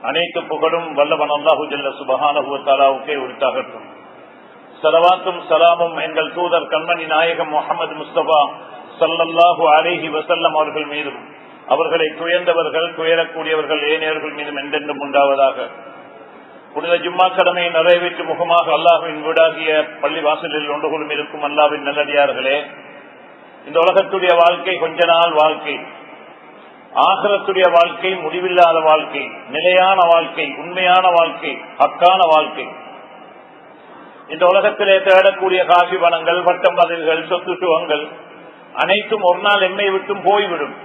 அனைத்து புகழும் வல்லவன் அல்லாஹு ஜல்ல சுப்ஹானஹு வ தஆலாவுக்கே உரித்தாகட்டும். ஸலவாத்தும் ஸலாமும் எங்கள் தூதர் கண்மணி நாயகம் முஹம்மது முஸ்தபா ஸல்லல்லாஹு அலைஹி வஸல்லம் அவர்கள் மீதும், அவர்களை துயர்ந்தவர்கள் துயரக்கூடியவர்கள் ஏனையவர்கள் மீதும் என்றென்றும் உண்டாவதாக. புனித ஜும்மா கடமையை நிறைவேற்று முகமாக அல்லாஹ்வின் வீடாகிய பள்ளி வாசலில் ஒன்று கொள்ளும் இருக்கும் அல்லாஹ்வின் நல்லடியார்களே, இந்த உலகத்துடைய வாழ்க்கை கொஞ்ச நாள் வாழ்க்கை, ஆகிரத்துடைய வாழ்க்கை முடிவில்லாத வாழ்க்கை, நிலையான வாழ்க்கை, உண்மையான வாழ்க்கை, ஹக்கான வாழ்க்கை. இந்த உலகத்திலே தேடக்கூடிய காசி பணங்கள், பட்டம் பதவிகள், சொத்து சுகங்கள் அனைத்தும் ஒரு நாள் எம்மை விட்டும் போய்விடும்,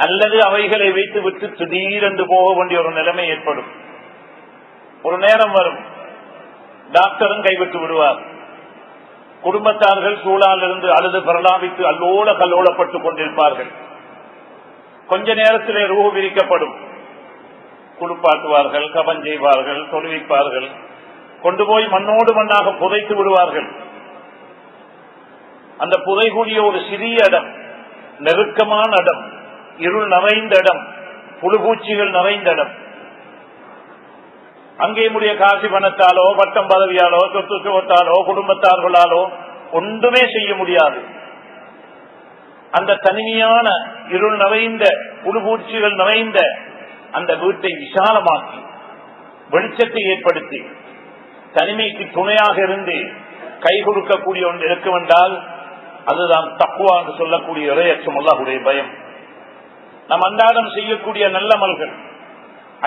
அல்லது அவைகளை வைத்து விட்டு திடீரென்று போக வேண்டிய ஒரு நிலைமை ஏற்படும். ஒரு நேரம் வரும், டாக்டரும் கைவிட்டு விடுவார், குடும்பத்தார்கள் சூழால் இருந்து அழுது பிரலாபித்து அல்லோல கல்லோலப்பட்டுக் கொண்டிருப்பார்கள். கொஞ்ச நேரத்திலே ரூஹ் விரிக்கப்படும், குளிப்பாட்டுவார்கள், கபன் செய்வார்கள், தொழுவிப்பார்கள், கொண்டு போய் மண்ணோடு மண்ணாக புதைத்து விடுவார்கள். அந்த புதைக்கூடிய ஒரு சிறிய இடம், நெருக்கமான இடம், இருள் நிறைந்த இடம், புழுபூச்சிகள் நிறைந்த இடம். அங்கே முடிய காசி பணத்தாலோ பட்டம் பதவியாலோ சொத்து சுகத்தாலோ குடும்பத்தார்களாலோ ஒன்றுமே செய்ய முடியாது. அந்த தனிமையான இருள் நிறைந்த புழுபூச்சிகள் நிறைந்த அந்த வீட்டை விசாலமாக்கி வெளிச்சத்தை ஏற்படுத்தி தனிமைக்கு துணையாக இருந்து கை கொடுக்கக்கூடிய ஒன்று இருக்கும் என்றால் அதுதான் தக்வா என்று சொல்லக்கூடிய இறையச்சம், அல்லாஹ்வுடைய பயம். நம் அன்றாடம் செய்யக்கூடிய நல்லமல்கள்,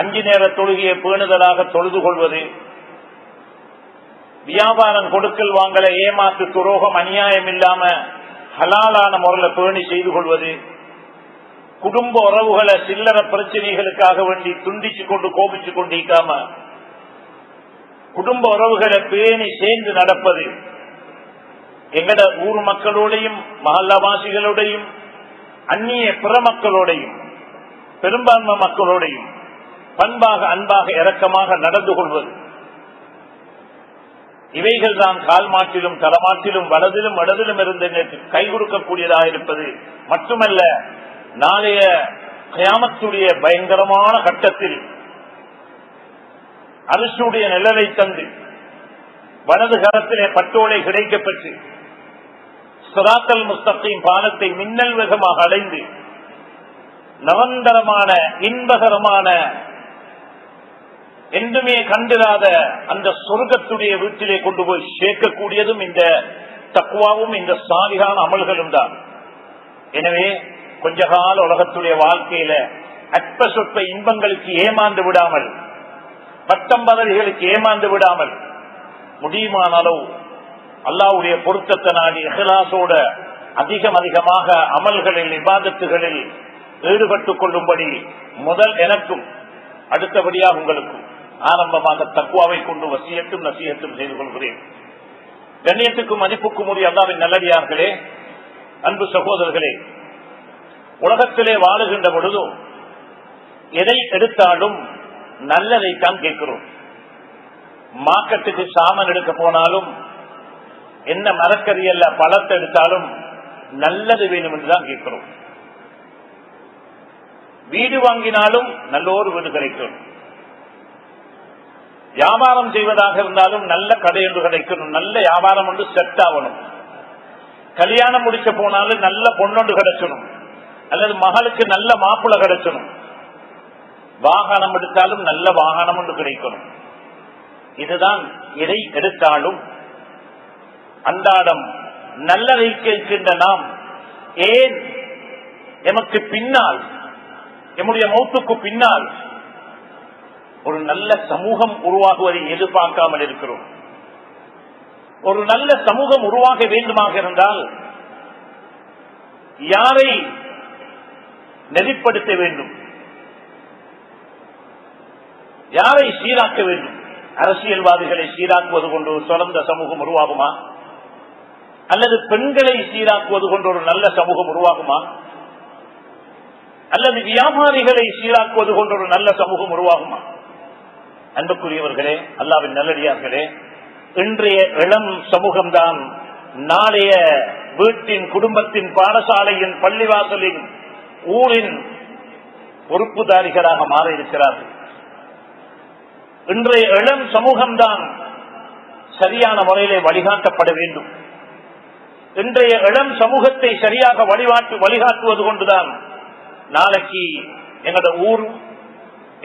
5 நேர தொழுகையை பேணுதலாக தொழுது கொள்வது, வியாபாரம் கொடுக்கல் வாங்கல ஏமாற்று துரோகம் அநியாயம் இல்லாம ஹலாலான முறையில் பேணி செய்து கொள்வது, குடும்ப உறவுகளை சில்லற பிரச்சனைகளுக்காக வேண்டி துண்டிச்சு கொண்டு கோபிச்சு கொண்டிருக்காம குடும்ப உறவுகளை பேணி சேர்ந்து நடப்பது, எங்கட ஊர் மக்களோடையும் மஹல்லாவாசிகளோடையும் அந்நிய பிற மக்களோடையும் பெரும்பான்மை மக்களோடையும் பண்பாக அன்பாக இரக்கமாக நடந்து கொள்வது, இவைகள் தான் கால் மாற்றிலும் தலமாற்றிலும் வலதிலும் வடதிலும் இருந்து கை கொடுக்கக்கூடியதாக இருப்பது மட்டுமல்ல, நாளைய கியாமத்துடைய பயங்கரமான கட்டத்தில் அரசுடைய நிழலை தந்து வலது கரத்திலே பட்டோலை கிடைக்கப்பட்டு சிராத்தல் முஸ்தகீம் பாலத்தை மின்னல் வேகமாக அடைந்து நிரந்தரமான இன்பகரமான என்றுமே கண்டிராத அந்த சொர்க்கத்துடைய வீட்டிலே கொண்டு போய் சேர்க்கக்கூடியதும் இந்த தக்வாவும் இந்த சாலிகான அமல்களும் தான். எனவே கொஞ்ச கால உலகத்துடைய வாழ்க்கையில அற்ப சொற்ப இன்பங்களுக்கு ஏமாந்து விடாமல், பட்டம் பதவிகளுக்கு ஏமாந்து விடாமல், முடியுமான அளவு அல்லாஹ்வுடைய பொருத்தத்தை நாடி இஹ்லாஸோட அதிகமாக அமல்களில் இபாதத்துகளில் ஈடுபட்டுக் கொள்ளும்படி முதல் எனக்கும் அடுத்தபடியாக உங்களுக்கும் ஆரம்பமாக தக்வாவை கொண்டு வசியத்தும் நசியத்தும் செய்து கொள்கிறேன். கண்ணியத்துக்கும் மதிப்புக்கும் உரிய அல்லாஹ்வின் நல்லடியார்களே, அன்பு சகோதரர்களே, உலகத்திலே வாழுகின்ற பொழுதோ எதை எடுத்தாலும் நல்லதைத்தான் கேட்கிறோம். மார்க்கெட்டுக்கு சாமான் எடுக்க போனாலும் என்ன மரக்கறி அல்ல பழத்தை எடுத்தாலும் நல்லது வேணும் என்றுதான் கேட்கிறோம். வீடு வாங்கினாலும் நல்ல ஒரு வீடு கிடைக்கும், வியாபாரம் செய்வதாக இருந்தாலும் நல்ல கடை என்று கிடைக்கணும், நல்ல வியாபாரம் ஒன்று செட் ஆகணும், கல்யாணம் முடிக்க போனாலும் நல்ல பொண்ணொன்று கிடைச்சணும், அல்லது மகளுக்கு நல்ல மாப்பிள்ளை கிடைச்சணும், வாகனம் எடுத்தாலும் நல்ல வாகனம் ஒன்று கிடைக்கணும். இதுதான் எதை எடுத்தாலும் அன்றாடம் நல்லதை கேட்கின்ற நாம் ஏன் எமக்கு பின்னால், எம்முடைய மௌத்துக்கு பின்னால் ஒரு நல்ல சமூகம் உருவாகுவதை எதிர்பார்க்காமல் இருக்கிறோம்? ஒரு நல்ல சமூகம் உருவாக வேண்டுமாக இருந்தால் யாரை நெறிப்படுத்த வேண்டும், யாரை சீராக்க வேண்டும்? அரசியல்வாதிகளை சீராக்குவது கொண்டு ஒரு சிறந்த சமூகம் உருவாகுமா? அல்லது பெண்களை சீராக்குவது கொண்டு ஒரு நல்ல சமூகம் உருவாகுமா? அல்லது வியாபாரிகளை சீராக்குவது கொண்டு ஒரு நல்ல சமூகம் உருவாகுமா? அன்புக்குரியவர்களே, அல்லாஹ்வின் நல்லடியார்களே, இன்றைய இளம் சமூகம்தான் நாளைய வீட்டின், குடும்பத்தின், பாடசாலையின், பள்ளிவாசலின், ஊரின் பொறுப்புதாரிகளாக மாற இருக்கிறார்கள். இன்றைய இளம் சமூகம்தான் சரியான முறையிலே வழிகாட்டப்பட வேண்டும். இன்றைய இளம் சமூகத்தை சரியாக வழிகாட்டுவது கொண்டுதான் நாளைக்கு எங்கட ஊர்,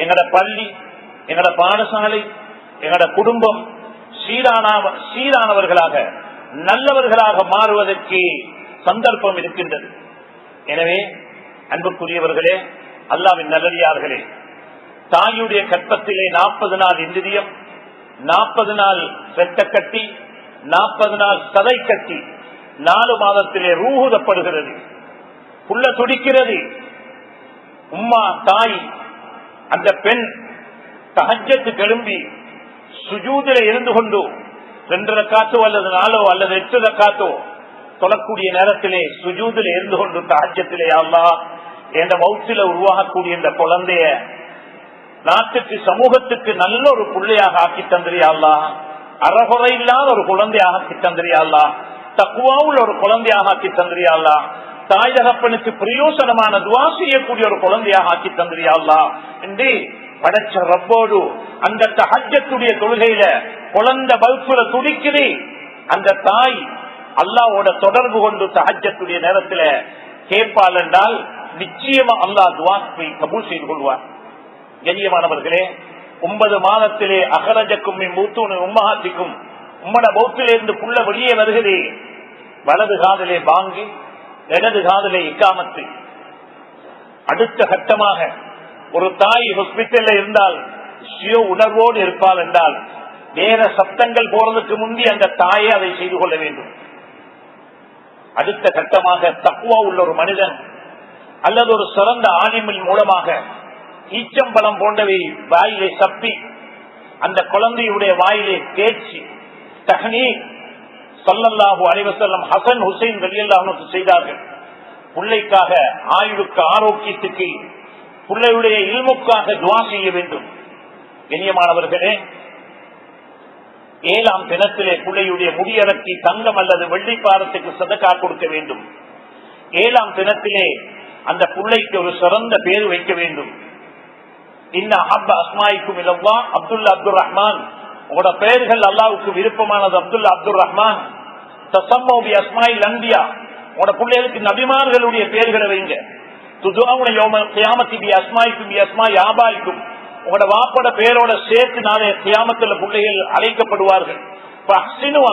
எங்கட பள்ளி, எங்கட பாடசாலை, எங்கட குடும்பம் சீரானவர்களாக நல்லவர்களாக மாறுவதற்கு சந்தர்ப்பம் இருக்கின்றது. எனவே அன்புக்குரியவர்களே, அல்லாஹ்வின் நல்லடியார்களே, தாயுடைய கற்பத்திலே 40 நாள் இந்திரியம், 40 நாள் செட்ட கட்டி, 40 நாள் சதை கட்டி, 4 மாதத்திலே ரூஹுதப்படுகிறது. புள்ள துடிக்கிறது. உம்மா தாய் அந்த பெண் தஹஜ்ஜத் எழும்பி சுஜூதிலே இருந்து கொண்டு 2 ரக்காத்தோ அல்லது 4 அல்லது 8 ரக்காத்தோ தொழக்கூடிய நேரத்திலே சுஜூதிலே இருந்து கொண்டு தஹஜ்ஜத்திலே, அல்லாஹ் என்ற மௌத்தில உருவாகக்கூடிய இந்த குழந்தைய நாட்டுக்கு சமூகத்துக்கு நல்ல ஒரு பிள்ளையாக ஆக்கி தந்திரியா அல்லாஹ், அறகுறை இல்லாத ஒரு குழந்தையாக ஆக்கி தந்திரியா அல்லாஹ், தக்குவாவுள்ள ஒரு குழந்தையாக ஆக்கி தந்திரியா அல்லாஹ், தாய் தகப்பனுக்கு பிரயோசனமான துவா செய்யக்கூடிய ஒரு குழந்தையாக ஆக்கி தந்திரியா அல்லாஹ் என்று படைச்ச ரப்போடு அந்த தஹஜ்ஜத்துடைய தொழுகையில குழந்தை பல்சுல துடிக்குது. அந்த தாய் அல்லாஹ்வோட தொடர்பு கொண்டு தஹஜ்ஜத்துடைய நேரத்தில் கேட்பாள் என்றால் நிச்சயமா அல்லாஹ் துவாவை கபூல் செய்து கொள்வார். கண்ணியமானவர்களே, 9 மாதத்திலே அகரஜக்கும் உம்மஹாத்திக்கும் உம்மட பௌத்திலிருந்து புள்ள வெளியே வருகிறது. வலது காதலே வாங்கி, இடது காதலே இக்காமத்து. அடுத்த கட்டமாக ஒரு தாய் ஹாஸ்பிட்டல்ல இருந்தால் சுய உணர்வோடு இருப்பாள் என்றால் வேற சப்தங்கள் போறதுக்கு முந்தி அந்த தாயை அதை செய்து கொள்ள வேண்டும். அடுத்த கட்டமாக தக்குவா உள்ள ஒரு மனிதன் அல்லது ஒரு சிறந்த ஆலிமின் மூலமாக ஈச்சம்பழம் போன்றவை வாயிலே சப்பி அந்த குழந்தையுடைய வாயிலே தேய்ச்சி தஹ்னீக் ஸல்லல்லாஹு அலைஹி வஸல்லம் ஹசன் ஹுசைன் ரலியல்லாஹு அன்ஹு செய்தார்கள். பிள்ளைக்காக, ஆயுளுக்கு, ஆரோக்கியத்துக்கு, பிள்ளையுடைய இல்முக்காக துஆ செய்ய வேண்டும். கண்ணியமானவர்களே, 7ஆம் தினத்திலே பிள்ளையுடைய முடியறக்கி தங்கம் அல்லது வெள்ளிப்பாரத்துக்கு சதகா கொடுக்க வேண்டும். 7ஆம் தினத்திலே அந்த பிள்ளைக்கு ஒரு சிறந்த பேர் வைக்க வேண்டும். அஸ்மாய்க்கும் இல்லவா அப்துல்லா அப்துல் ரஹ்மான், உங்களோட பெயர்கள் அல்லாவுக்கு விருப்பமானது அப்துல்லா அப்துல் ரஹ்மான். தசம்மௌபி அஸ்மாயில் அன்பியா, உங்களோட பிள்ளைகளுக்கு நபிமார்களுடைய பெயர்களை வைங்க. துதுஆவுன யௌமல் கியாமத்தி பி அஸ்மாய்க்கும் பி அஸ்மாய் ஆபாய்க்கும், உங்களோட வாப்பட பெயரோட சேர்த்து நாளை கியாமத்துல பிள்ளைகள் அழைக்கப்படுவார்கள்.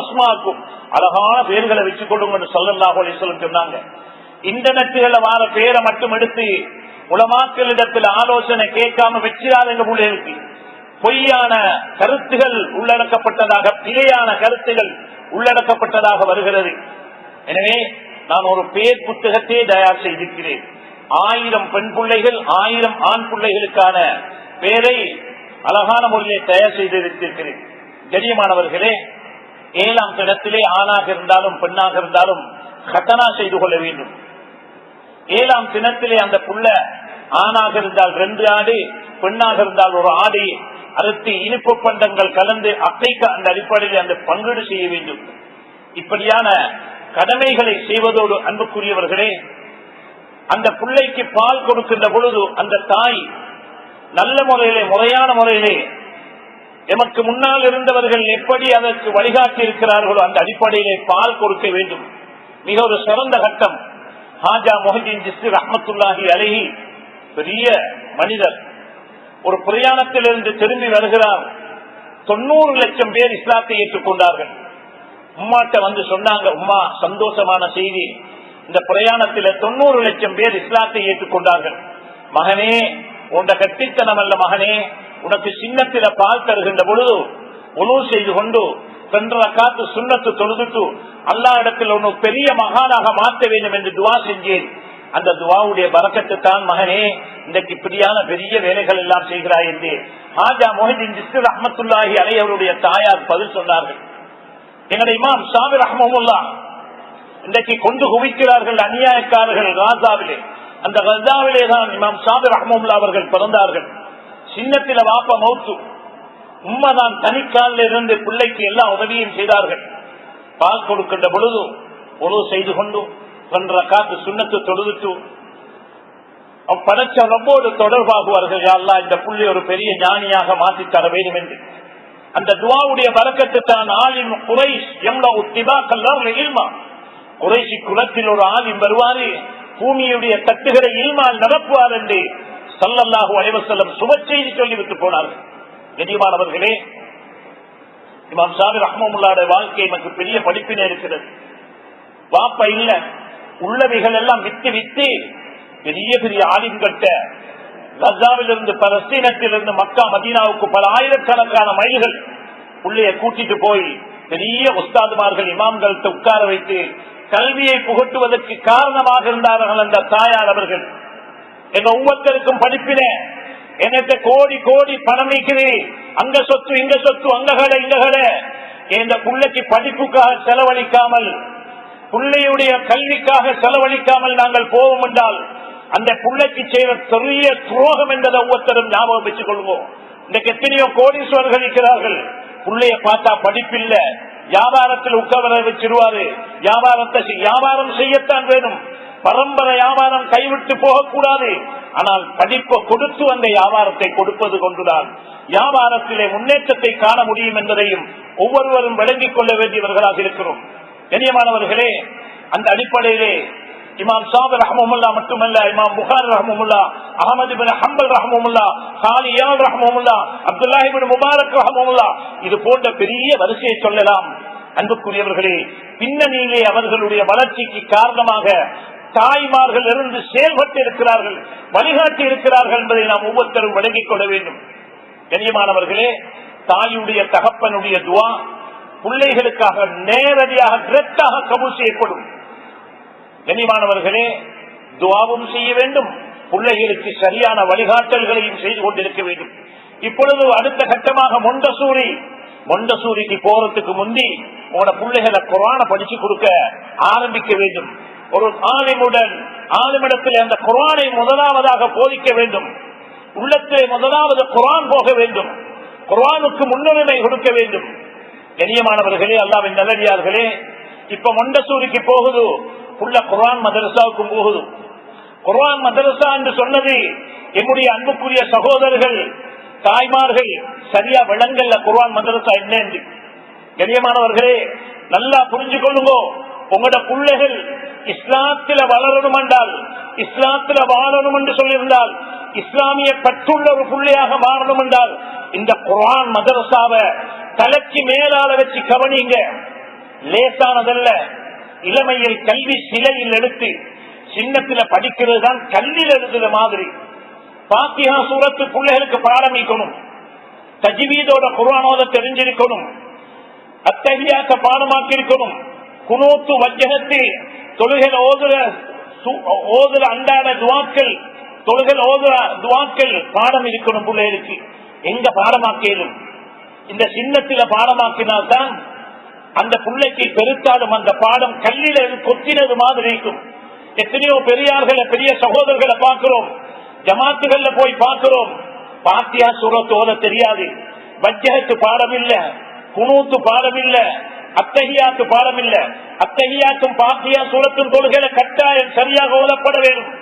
அஸ்மாக்கும், அழகான பெயர்களை வச்சுக் கொள்ளுங்க ஸல்லல்லாஹு அலைஹி வஸல்லம் சொன்னாங்க. இன்டர்நெட்டுகளை வார பெயரை மட்டும் எடுத்து உலமாக்களிடத்தில் ஆலோசனை கேட்காம வச்சிடாத பிள்ளைகளுக்கு பொய்யான கருத்துகள் உள்ளடக்கப்பட்டதாக, பிழையான கருத்துகள் உள்ளடக்கப்பட்டதாக வருகிறது. எனவே நான் ஒரு பேர் புத்தகத்தை தயார் செய்திருக்கிறேன். 1000 பெண் பிள்ளைகள், 1000 ஆண் பிள்ளைகளுக்கான பேரை அழகான முறையிலே தயார் செய்திருக்கிறேன். கண்ணியமானவர்களே, 7ஆம் தினத்திலே ஆணாக இருந்தாலும் பெண்ணாக இருந்தாலும் கத்தனா செய்து கொள்ள வேண்டும். 7ஆம் தினத்திலே அந்த புள்ள ஆணாக இருந்தால் 2 ஆடு, பெண்ணாக இருந்தால் 1 ஆடு அறுத்து இனிப்பு பண்டங்கள் கலந்து அத்தைக்கு அந்த அடிப்படையில் அந்த பங்கீடு செய்ய வேண்டும். இப்படியான கடமைகளை செய்வதோடு அன்புக்குரியவர்களே, அந்த பிள்ளைக்கு பால் கொடுக்கின்ற பொழுது அந்த தாய் நல்ல முறையிலே, முறையான முறையிலே எமக்கு முன்னால் இருந்தவர்கள் எப்படி அதற்கு வழிகாட்டி இருக்கிறார்களோ அந்த அடிப்படையிலே பால் கொடுக்க வேண்டும். மிக ஒரு சிறந்த கட்டம். ஹாஜா முஹிதீன் சிஸ்தி ரஹ்மத்துல்லாஹி அலைஹி, பெரிய மனிதர், ஒரு பிரயாணத்திலிருந்து திரும்பி வருகிறார். 90 லட்சம் பேர் இஸ்லாத்தை ஏற்றுக்கொண்டார்கள். உம்மாட்ட வந்து சொன்னாங்க, உம்மா சந்தோஷமான செய்தி, இந்த பிரயாணத்தில் 90 லட்சம் பேர் இஸ்லாத்தை ஏற்றுக்கொண்டார்கள். மகனே, உண்ட கட்டித்தனம் அல்ல மகனே, உனக்கு சின்னத்தில பால் தருகின்ற பொழுது உணவு செய்து கொண்டு 2 ரக்காத்து சுன்னத்து தொழுதுட்டு அல்லாஹ் இடத்தில் ஒன்று பெரிய மகானாக மாற்ற வேண்டும் என்று துவா செஞ்சேன். அந்த துவாவுடைய பரக்கத்து தான் மகனே இன்றைக்கு இப்படியான பெரிய வேலைகள் எல்லாம் செய்கிறாய் என்று ஹாஜா முஹிதீன் சிஸ்தி ரஹ்மத்துல்லாஹி அலைஹி அவருடைய தாயார் பதில் சொன்னார்கள். எங்களுடைய இமாம் ஷாபிர் ரஹ்மத்துல்லாஹ் இன்றைக்கு கொண்டு குவிக்கிறார்கள் அநியாயக்காரர்கள் காசாவிலே. அந்த காசாவிலே தான் இமாம் ஷாபிர் ரஹ்மத்துல்லாஹ் அவர்கள் பிறந்தார்கள். சின்னத்தில வாப்ப மௌத்து, உண்மைதான் தனிக்காலில் இருந்து பிள்ளைக்கு எல்லா உதவியும் செய்தார்கள். பால் கொடுக்கின்ற பொழுது உணவு செய்து கொண்டு 2 ரக்காத்து சுன்னத்து தொழுதுட்டு படைச்ச ரப்போடு தொடர்பாகுவார்கள். அல்லாஹ் இந்த புள்ளி ஒரு பெரிய ஞானியாக மாற்றி தர வேண்டும் என்று. அந்த துஆவுடைய பரக்கத்து தான் ஆலிம் குரைஷ் யம்லஉ திபாகல் இல்மா. குறைஷி குலத்தில் ஒரு ஆலிம் வருவாரு, பூமியுடைய தட்டுகளை இல்மால் நிரப்புவார் என்று ஸல்லல்லாஹு அலைஹி வஸல்லம் சுப செய்தி சொல்லிவிட்டு போனார்கள். கண்ணியமானவர்களே, இமாம் ஷாஃபி ரஹ்மத்துல்லாஹி வாழ்க்கை நமக்கு பெரிய படிப்பினை இருக்கிறது. வாப்ப இல்ல, உள்ளவைகள் எல்லாம் வித்து வித்து பெரிய பெரிய ஆலிம்கிட்ட கஸாவிலிருந்து பலஸ்தீனத்திலிருந்து மக்கா மதீனாவுக்கு பல ஆயிரக்கணக்கான மைல்கள் உள்ளே கூட்டிட்டு போய் பெரிய உஸ்தாதுமார்கள் இமாம்கள்ட்ட உட்கார வைத்து கல்வியை புகட்டுவதற்கு காரணமாக இருந்தார்கள் அந்த தாயார் அவர்கள். எங்க ஒவ்வொருத்தருக்கும் படிப்பின என்கிட்ட கோடி கோடி பணம் வைக்குது, அங்க சொத்து இங்க சொத்து, அங்க கடை இங்க கடை, இந்த பிள்ளைக்கு படிப்புக்காக செலவழிக்காமல், பிள்ளையுடைய கல்விக்காக செலவழிக்காமல் நாங்கள் போவோம் என்றால் அந்த பிள்ளைக்கு செய்த பெரிய துரோகம் என்பதை ஒவ்வொருத்தரும் ஞாபகம் வச்சுக் கொள்வோம். இன்றைக்கு எத்தனையோ கோடீஸ்வரர்கள் இருக்கிறார்கள், பிள்ளைய பார்த்தா படிப்பில்ல, வியாபாரத்தில் உட்கார வச்சிருவாரு. வியாபாரம் செய்யத்தான் வேணும், பரம்பரை வியாபாரம் கைவிட்டு போகக்கூடாது. ஆனால் படிப்பை கொடுத்து அந்த வியாபாரத்தை கொடுப்பது கொண்டுதான் வியாபாரத்திலே முன்னேற்றத்தை காண முடியும் என்பதையும் ஒவ்வொருவரும் விளங்கிக் கொள்ள வேண்டியவர்களாக இருக்கிறோம். கண்ணியமானவர்களே, அந்த அடிப்படையிலே இமாம் ஷாஃபி ரஹ்மத்துல்லாஹ் மட்டுமல்ல, இமாம் புகாரி ரஹ்மத்துல்லாஹ், அஹ்மத் இப்னு ஹம்பல் ரஹ்மத்துல்லாஹ், காலி இயாத் ரஹ்மத்துல்லாஹ், அப்துல்லாஹ் இப்னு முபாரக் ரஹ்மத்துல்லாஹ், இது போன்ற பெரிய வரிசையை சொல்லலாம். அன்புக்குரியவர்களே, பின்னணியிலே அவர்களுடைய வளர்ச்சிக்கு காரணமாக தாய்மார்கள் இருந்து செயல்பட்டு இருக்கிறார்கள், வழிகாட்டி இருக்கிறார்கள் என்பதை நாம் ஒவ்வொருத்தரும் விளங்கிக் கொள்ள வேண்டும். கண்ணியமானவர்களே, தாயுடைய தகப்பனுடைய துஆ பிள்ளைகளுக்காக நேரடியாக டிரெக்டாக கபூல் செய்யப்படும். கண்ணியமானவர்களே, துஆவும் செய்ய வேண்டும், பிள்ளைகளுக்கு சரியான வழிகாட்டல்களையும் செய்து கொண்டிருக்க வேண்டும். இப்பொழுது அடுத்த கட்டமாக மொண்டசூரிக்கு போறதுக்கு முந்தி உங்களோட பிள்ளைகளை குர்ஆனை படிச்சு கொடுக்க ஆரம்பிக்க வேண்டும். ஒரு ஆலிமிடத்தில் அந்த குர்ஆனை முதலாவதாக போதிக்க வேண்டும். உள்ளத்திலே முதலாவது குர்ஆன் போக வேண்டும், குர்ஆனுக்கு முன்னுரிமை கொடுக்க வேண்டும். கண்ணியமானவர்களே, அல்லாஹ்வின் நல்லடியார்களே, இப்ப மொண்டசூரிக்கு போகுது, புள்ள குர்ஆன் மதரசாவுக்கும் போகுது. குர்ஆன் மதரசா என்று சொன்னது என்னுடைய அன்புக்குரிய சகோதரர்கள் தாய்மார்கள் சரியா விளங்கல்ல குர்ஆன் மதரசா என்ன என்று. கண்ணியமானவர்களே, நல்லா புரிஞ்சு கொள்ளுங்க. உங்களோட பிள்ளைகள் இஸ்லாத்தில வளரணும் என்றால், இஸ்லாத்தில வாழணும் என்று சொல்லியிருந்தால், இஸ்லாமிய பற்றுள்ள ஒரு பிள்ளையாக மாறணும் என்றால் இந்த குர்ஆன் மதரசாவை தலைக்கு மேலால வச்சு கவனிங்க. லேசானதல்ல. இளமையில் கல்வி சிலையில் எடுத்து சின்னத்தில படிக்கிறது தான் கல்வியில் எழுதுற மாதிரி. பாத்திஹா சூரத்து பிள்ளைகளுக்கு பாடமிக்கணும், தஜ்வீதோட குர்ஆனோட தெரிஞ்சிருக்கணும், அத்தஹியாத்த பாடமாக்கி இருக்கணும், குனூத்து வஜ்ஜஹத்து தொழுகையில் ஓதுற அன்றாட துஆக்கள், தொழுகையில் ஓதுற துஆக்கள் பாடம் இருக்கணும் பிள்ளைகளுக்கு. எங்க பாடமாக்கலும் இந்த சின்னத்தில பாடமாக்கினால்தான் அந்த பிள்ளைக்கு பெருத்தாலும் அந்த பாடம் கல்லில கொத்தினது மாதிரி இருக்கும். எத்தனையோ பெரியார்களை பெரிய சகோதரர்களை பார்க்கிறோம், ஜமாத்துகள்ல போய் பார்க்கிறோம், பாத்தியா சூரத்து ஓத தெரியாது, வஜ்ஜஹத்து பாடம் இல்ல, குனூத்து பாடம் இல்ல, அத்தஹியாத்து பாடம் இல்ல. அத்தஹியாத்தும் பாத்தியா சூரத்தும் தொழுகையில கட்டாயம் சரியாக ஓதப்பட வேண்டும்.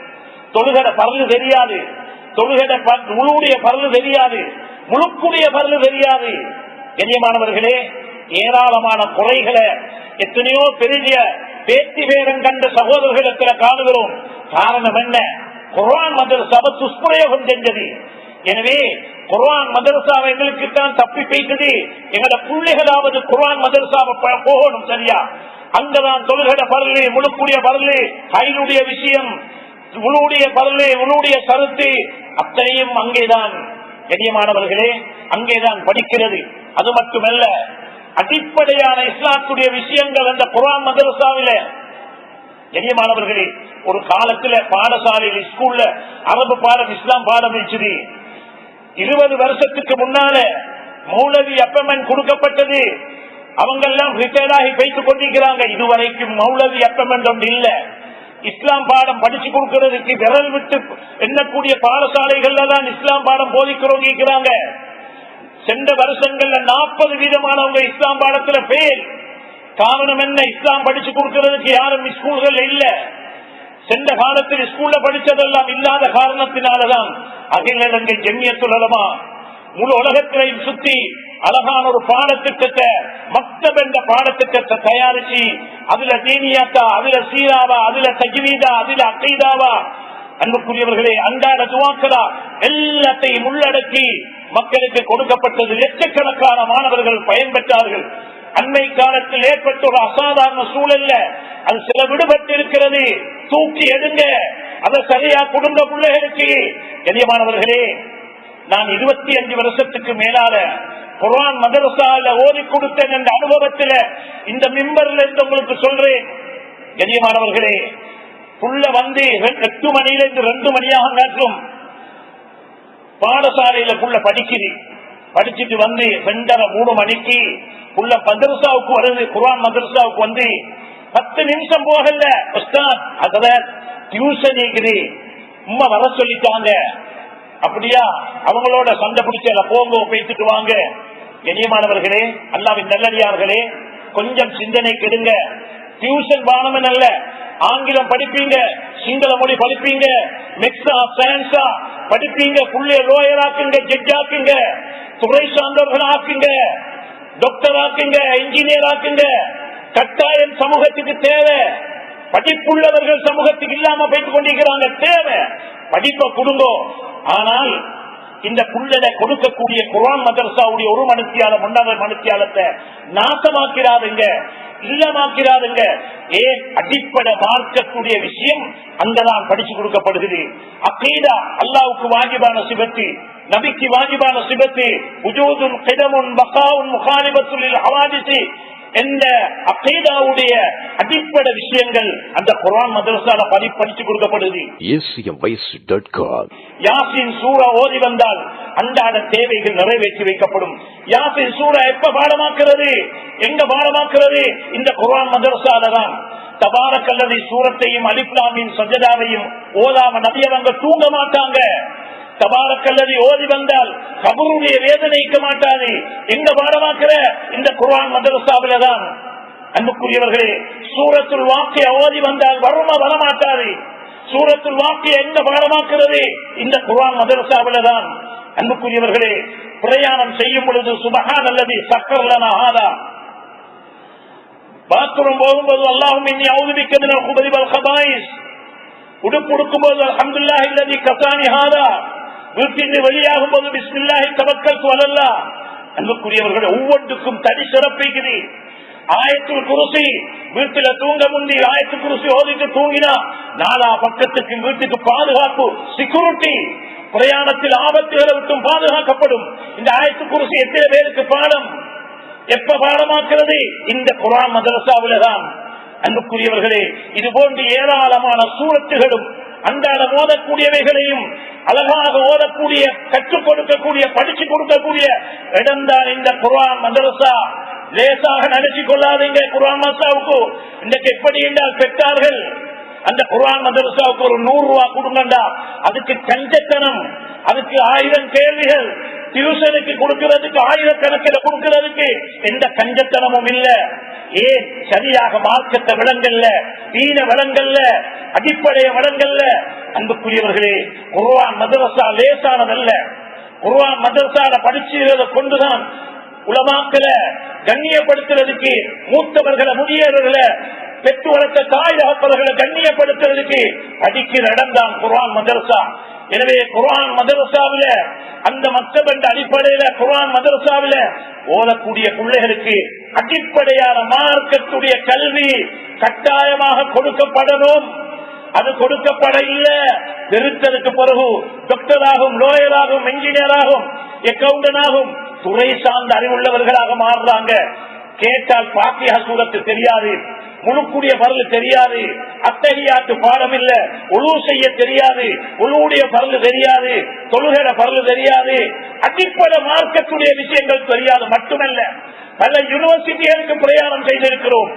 தொழுகை பரலு தெரியாது, தொழுகை முழுடைய பரலு தெரியாது, முழுக்குடைய பரலு தெரியாது. கண்ணியமானவர்களே, ஏராளமான குறைகளை எத்தனையோ பெரிய பேத்தி பேரம் கண்ட சகோதரர்களிடத்தில் காணுகிறோம். காரணம் என்ன? குர்ஆன் மதரசாவை துஷ்பிரயோகம் செஞ்சது. எனவே குர்ஆன் மதரசாவை எங்களுக்கு தான் தப்பி பேசுது. எங்களோட பிள்ளைகளாவது குர்ஆன் மதரசாவை போகணும் சரியா. அங்கதான் தொழுகட பரலு, முழுக்குடைய பரலு, ஹைலுடைய விஷயம், உளுடைய பரலு, உளுடைய கருத்து அத்தனையும் அங்கேதான். கண்ணியமானவர்களே, அங்கேதான் படிக்கிறது. அது மட்டுமல்ல, அடிப்படையான இஸ்லாத்துடைய விஷயங்கள் அந்த குர்ஆன் மதரசாவில. கண்ணியமானவர்களே, ஒரு காலத்துல பாடசாலையில் ஸ்கூல்ல அரபு பாடம் இஸ்லாம் பாடம் வச்சது. 20 வருஷத்துக்கு முன்னால மௌலவி அப்பமெண்ட் கொடுக்கப்பட்டது. அவங்க எல்லாம் ரிட்டையர்ட் ஆகி வைத்துக் கொண்டிருக்கிறாங்க. இதுவரைக்கும் மௌலவி அப்பமெண்ட் ஒன்று இல்ல. இஸ்லாம் பாடம் படிச்சு கொடுக்கிறதுக்கு விரல் விட்டு எண்ணக்கூடிய பாடசாலைகள்ல தான் இஸ்லாம் பாடம் போதிக்கிறவங்க இருக்கிறாங்க. சென்ற வருஷங்கள்ல 40 வீதமானவங்க இஸ்லாம் பாடத்துல ஃபெயில். காரணம் என்ன? இஸ்லாம் படிச்சு கொடுக்கிறதுக்கு யாரும் ஸ்கூல்கள் இல்ல. சென்ற காலத்தில் ஸ்கூல்ல படிச்சதெல்லாம் இல்லாத காரணத்தினாலதான் அகில இலங்கை ஜம்மியத்துல் உலமா முழு உலகத்திலையும் சுத்தி அழகான ஒரு பாடத்திட்டத்தை மக்தப் என்ற பாடத்திட்டத்தை தயாரிச்சு அதுல தீனியாத்தா, அதுல சீராவா, அதுல தஜ்வீதா, அதுல அகைதாவா, அன்புக்குரியவர்களே அன்றாட துவாக்களா எல்லாத்தையும் உள்ளடக்கி மக்களுக்கு கொடுக்கப்பட்டது. லட்சக்கணக்கான மாணவர்கள் பயன்பெற்றார்கள். அண்மை காலத்தில் ஏற்பட்ட ஒரு அசாதாரண சூழல்ல அது சில விடுபட்டு இருக்கிறது. தூக்கி எடுங்க, அதை சரியா குடும்ப பிள்ளைகளுக்கு. கண்ணியமானவர்களே, நான் 25 வருஷத்துக்கு மேலால குர்ஆன் மதரசால ஓதி கொடுத்தேன் என்ற அனுபவத்தில் இந்த மிம்பர்ல இருந்து உங்களுக்கு சொல்றேன். கண்ணியமானவர்களே, புள்ள வந்து 8 மணியிலிருந்து 2 மணியாக நேற்றும் பாடசாலையில புள்ள படிச்சுட்டு வந்து 2:30-3 மணிக்கு புள்ள மதரசாவுக்கு வருது. குர்ஆன் மதரசாவுக்கு வந்து 10 நிமிஷம் போகல, உஸ்தாத் அத டியூஷன் இருக்குது, உம்மா வர சொல்லிட்டாங்க. அப்படியா, அவங்களோட சண்டை பிடிச்ச போங்க, பேசிட்டு வாங்க. கண்ணியமானவர்களே, அல்லாஹ்வின் நல்லடியார்களே, கொஞ்சம் சிந்தனை கெடுங்க. டியூஷன் வானவன் அல்ல, ஆங்கிலம் படிப்பீங்க, சிங்கள மொழி படிப்பீங்க, மெக்ஸா சயின்ஸா படிப்பீங்க, புள்ளைய லோயர் ஆக்குங்க, ஜட்ஜ் ஆக்குங்க, துறை சார்ந்தவர்கள் ஆக்குங்க, டாக்டர் ஆக்குங்க, இன்ஜினியர் ஆக்குங்க. கட்டாயம் சமூகத்துக்கு தேவை. படிப்புள்ளவர்கள் சமூகத்துக்கு இல்லாம போய்த்து கொண்டிருக்கிறாங்க. தேவை, படிப்பை கொடுங்க. ஆனால் இந்த புள்ளனை கொடுக்கக்கூடிய குர்ஆன் மதரசாவுடைய 1 மணித்தியால 1.5 மணித்தியாலத்தை நாசமாக்கிறாருங்க, இல்லமாக்கிறாருங்க. ஏன்? அடிப்படை மார்க்கக்கூடிய விஷயம் அங்கதான் படிச்சு கொடுக்கப்படுகிறது. அகீதா அல்லாஹ்வுக்கு வாஜிபான சிபத்து, நபிக்கு வாஜிபான சிபத்து, உஜூதுன் கிதமுன் பகாவுன் முகாலிபத்துல் லில் ஹவாதிஸி என்ற அகீதாவுடைய அடிப்படை விஷயங்கள் அந்த குர்ஆன் மதரசால படிச்சு கொடுக்கப்படுது. யாசின் சூரா ஓதி வந்தால் அன்றாட தேவைகள் நிறைவேற்றி வைக்கப்படும். யாசின் சூரா எப்ப பாடமாக்குறது, எங்க பாடமாக்குறது? இந்த குர்ஆன் மதரசால தான். தபாரக்கல்லதி சூரத்தையும் அலிஃப் லாம் மீம் சஜதாவையும் ஓதாம நபி அவங்க தூங்க மாட்டாங்க. தபாரக்கல்லதி ஓதி வந்தால் கபருடைய வேதனைக்க மாட்டாது. எங்க பாடமாக்குற? இந்த குர்ஆன் மதரசாவில தான். அன்புக்குரியவர்களே, சூரத்துல் வாக்கியா ஓதி வந்தால் வருமா வரமாட்டாது. சூரத்துல் வாக்கியா எங்க பாடமாக்குறது? இந்த குர்ஆன் மதரசாவில தான். அன்புக்குரியவர்களே, பிரயாணம் செய்யும் பொழுது சுப்ஹானல்லதி சக்கர் லனா ஹாதா, பாத்ரூம் போகும்போது அல்லாஹும்ம இன்னி அஊது பிக்க மினல் குபரி வல் கபாயிஸ், உடுப்புடுக்கும் போது அல்ஹம்துலில்லாஹி அல்லதி கஸானி ஹாதா, வீட்டில் வெளியாகும் போது பிஸ்மில்லாஹி தவக்கல்து அலல்லாஹ். அன்புக்குரியவர்களே, ஒவ்வொன்றுக்கும் தனி சிறப்பிக்குது. ஆயத்துல் குர்சி வீட்டுல தூங்க முந்தி ஆயத்துல் குர்சி ஓதிட்டு தூங்கினா 4 பக்கத்துக்கு வீட்டுக்கு பாதுகாப்பு, செக்யூரிட்டி. பிரயாணத்தில் ஆபத்துகளை விட்டும் பாதுகாக்கப்படும். இந்த ஆயத்துல் குர்சி எத்தனை பேருக்கு பாடம்? எப்ப பாடமாக்குறது? இந்த குர்ஆன் மதரசாவில தான். அன்புக்குரியவர்களே, இது போன்று ஏராளமான சூரத்துகளும் அன்றாட ஓதக்கூடியவைகளையும் அழகாக ஓதக்கூடிய, கற்றுக் கொடுக்கக்கூடிய, படிச்சு கொடுக்கக்கூடிய இடம்தான் இந்த குர்ஆன் மதரசா. லேசாக நினைச்சு கொள்ளாதீங்க. குர்ஆன் மதரசாவுக்கு இன்றைக்கு எப்படி என்றால் பெற்றார்கள் அந்த குர்ஆன் மதரசாவுக்கு ஒரு 100 ரூபாய் கொடுங்கண்டா அதுக்கு கஞ்சத்தனம், அதுக்கு 1000 கேள்விகள், டியூஷனுக்கு கொடுக்கிறதுக்கு 1000 கணக்கில் கொடுக்கிறதுக்கு எந்த கஞ்சத்தனமும் இல்ல. ஏன்? சரியாக மார்க்கத்தை விளங்கல்ல, தீன விளங்கல்ல, அடிப்படைய விளங்கல்ல. அன்புக்குரியவர்களே, குர்ஆன் மதரசா லேசானதல்ல. குர்ஆன் மதரசால படிச்சுகிறத கொண்டுதான் உலமாக்களை கண்ணியப்படுத்துறதுக்கு, மூத்தவர்களை, முதியவர்களை, பெற்று வளர்த்த தாய் தகப்பவர்களை கண்ணியப்படுத்துறதுக்கு படிக்கிற இடம் தான் குர்ஆன் மதரசா. எனவே குர்ஆன் மதரசாவில அந்த மக்தப் என்ற அடிப்படையில குர்ஆன் மதரசாவில ஓதக்கூடிய பிள்ளைகளுக்கு அடிப்படையான மார்க்கத்துடைய கல்வி கட்டாயமாக கொடுக்கப்படணும். அது கொடுக்கப்பட இல்ல, பெருத்ததுக்கு பிறகு டாக்டராகும், லோயராகும், இன்ஜினியராகும், அக்கவுண்டனாகும், துறை சார்ந்த அறிவுள்ளவர்களாக மாறுறாங்க. கேட்டால் பாத்தியா சூரத்து தெரியாது, முழுக்கூடிய பரல் தெரியாது, அத்தஹியாத்து பாடம் இல்ல, உழு செய்ய தெரியாது, உழுவுடைய பரல் தெரியாது, தொழுகிற பரல் தெரியாது, அடிப்படை மார்க்கத்துடைய விஷயங்கள் தெரியாது. மட்டுமல்ல, பல யூனிவர்சிட்டிகளுக்கு பிரயாணம் செய்திருக்கிறோம்.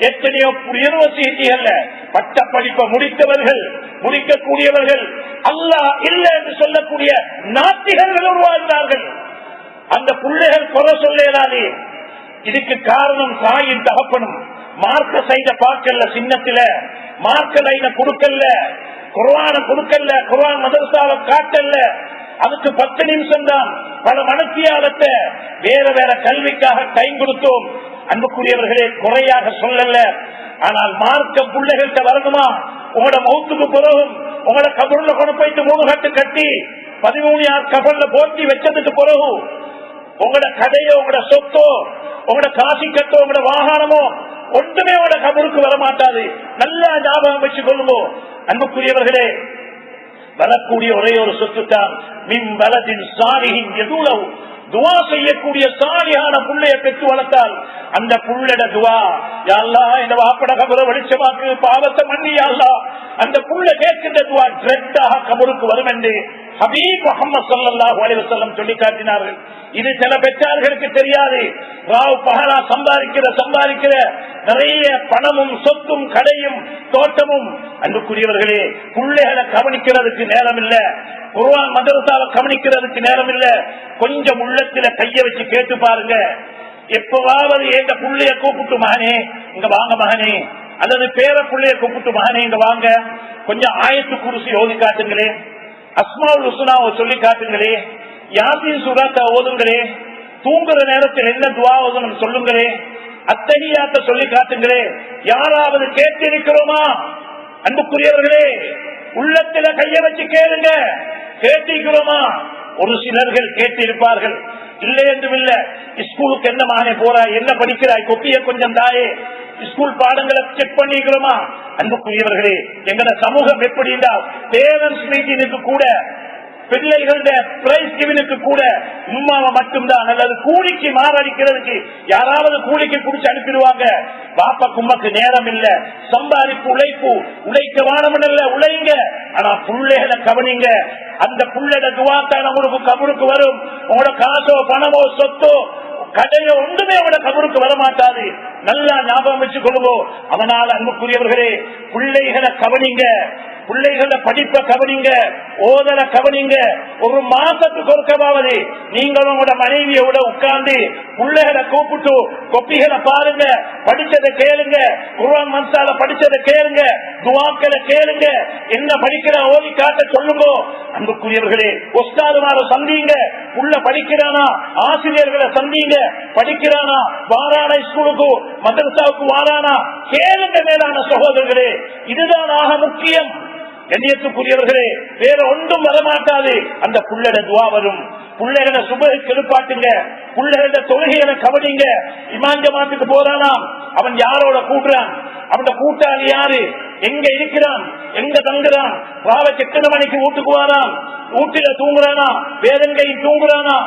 எத்தனையோ யூனிவர்சிட்டிகள்ல பட்ட படிப்பை முடித்தவர்கள், முடிக்கக்கூடியவர்கள் அல்லாஹ் இல்லை என்று சொல்லக்கூடிய நாத்திகர்கள் உருவாகிறார்கள். அந்த பிள்ளைகள் குறை சொல்லலாதே. இதுக்கு காரணம் தாயின் தகப்பனும் மார்க்க சைட பார்க்கல, சின்னத்தில மார்க்க லைன கொடுக்கல, குர்ஆன கொடுக்கல, குர்ஆன் மதரசாவை காட்டல. அதுக்கு 10 நிமிஷம் தான் பல மனத்தியாலத்தை வேற வேற கல்விக்காக டைம் கொடுத்தோம். அன்புக்குரியவர்களே, குறையாக சொல்லல. ஆனால் மார்க்க பிள்ளைகள்கிட்ட வரணுமா? உங்களோட மௌத்துக்கு பிறகும் உங்களோட கபர்ல கொண்டு போயிட்டு 3 கட்டு கட்டி 13 கபர்ல போட்டி வச்சதுக்கு பிறகு உங்களோட கடையோ, உங்களோட சொத்தோ, உங்களோட காசி கட்டோ, உங்களோட வாகனமோ ஒன்றுமே உங்களோட கபருக்கு வரமாட்டாது. நல்லா ஞாபகம் வச்சுக் கொள்ளுவோம். அன்புக்குரியவர்களே, வரக்கூடிய ஒரே ஒரு சொத்து தான் மின் வலதின் சாலிஹின் யதுலஹு. துஆ செய்யக்கூடிய சாலிஹான புள்ளைய பெற்று வளர்த்தால் அந்த புள்ளட துஆ, யா அல்லாஹ் இந்த வாப்பட கபரை வெளிச்சமாக்கு, பாவத்தை மன்னி யா அல்லாஹ், அந்த புள்ள கேட்கின்ற துஆ டைரக்டாக கபருக்கு வரும் என்று ஹபீப் முஹம்மது ஸல்லல்லாஹு அலைஹி வஸல்லம் சொல்லி காட்டினார்கள். இது சில பெற்றார்களுக்கு தெரியாது. ராவ் பகலா சம்பாதிக்கிற நிறைய பணமும் சொத்தும் கடையும் தோட்டமும். அன்புக்குரியவர்களே, பிள்ளைகளை கவனிக்கிறதுக்கு நேரம் இல்ல, குர்ஆன் மதரசாவை கவனிக்கிறதுக்கு நேரம் இல்ல. கொஞ்சம் உள்ளத்துல கைய வச்சு கேட்டு பாருங்க. எப்பவாவது எங்க புள்ளைய கூப்பிட்டு மகனே இங்க வாங்க மகனே, அல்லது பேர புள்ளைய கூப்பிட்டு மகனே இங்க வாங்க, கொஞ்சம் ஆயத்து குர்சி ஓதி காட்டுங்களே, அஸ்மாவுல் ஹுஸ்னாவை சொல்லி காட்டுங்களே, யாசீன் சூரத்தை ஓதுங்களே, தூங்குற நேரத்தில் என்ன துஆ ஓதணும் சொல்லுங்களே, அத்தஹியாத்தை சொல்லி காட்டுங்களே. யாராவது கேட்டிருக்கிறோமா? அன்புக்குரியவர்களே, உள்ளத்துல கைய வச்சு கேளுங்க. கேட்டிருக்கிறோமா? ஒரு சிலர்கள் கேட்டிருப்பார்கள், இல்லை என்றும் இல்ல. ஸ்கூலுக்கு என்ன மகனே போறாய், என்ன படிக்கிறாய், கொப்பிய கொஞ்சம் தாயே, ஸ்கூல் பாடங்களை செக் பண்ணிக்கிறோமா? அன்புக்குரியவர்களே, எங்கட சமூகம் எப்படி என்றால் பேரண்ட்ஸ் மீட்டிங்க்கு கூட, பிள்ளைகள பிரைஸ் கிவினுக்கு கூட உம்மாவை மட்டும்தான், அல்லது கூலிக்கு மாறடிக்கிறதுக்கு யாராவது கூலிக்கு குடிச்சு அனுப்பிடுவாங்க. பாப்பா கும்மாக்கு நேரம் இல்ல, சம்பாதிப்பு உழைப்பு, உழைக்க வானமல்ல, உழைங்க. ஆனா புள்ளைகளை கவனிங்க. அந்த புள்ளட துவாத்தான் உங்களுக்கு கபருக்கு வரும். உங்களோட காசோ பணமோ சொத்தோ கடையோ ஒன்றுமே உங்களோட கபருக்கு வரமாட்டாது. நல்லா ஞாபகம் வச்சு கொள்ளுவோம். அதனால அன்புக்குரியவர்களே, பிள்ளைகளை கவனிங்க, பிள்ளைகள படிப்பை கவனிங்க, ஓதல கவனிங்க. ஒரு மாசத்துக்கு ஒருக்கவாவது நீங்களும் உங்களோட மனைவியோட உட்கார்ந்து பிள்ளைகளை கூப்பிட்டு கொப்பிகளை பாருங்க, படிச்சதை கேளுங்க, குர்ஆன் மன்சால படிச்சதை கேளுங்க, துஆக்களை கேளுங்க, என்ன படிக்கிற ஓதி காட்ட சொல்லுங்க. அன்புக்குரியவர்களே, உஸ்தாதுமார சந்திங்க, உள்ள படிக்கிறானா, ஆசிரியர்களை சந்திங்க, படிக்கிறானா, வாரானா, ஸ்கூலுக்கு மதரசாவுக்கு வாரானா, கேளுங்க. மேலான சகோதரர்களே, இதுதான் ஆக முக்கியம். கண்ணியத்துக்குரியவர்களே, வேற ஒன்றும் வரமாட்டாது. அந்த புள்ளட துவா வரும். புள்ளைகளை சுபஹுக்கு எழுப்பாட்டுங்க, புள்ளைகள தொழுகைகளை கவனிங்க. இமாம் ஜமாத்துக்கு போறானா, அவன் யாரோட கூட்டுறான், அவன் கூட்டாளி யாரு, எங்க இருக்கிறான், எங்க தங்குறான், ராவைக்கு எத்தனை மணிக்கு வீட்டுக்கு வாரான், வீட்டுல தூங்குறானா, வேதங்கையில் தூங்குறானா.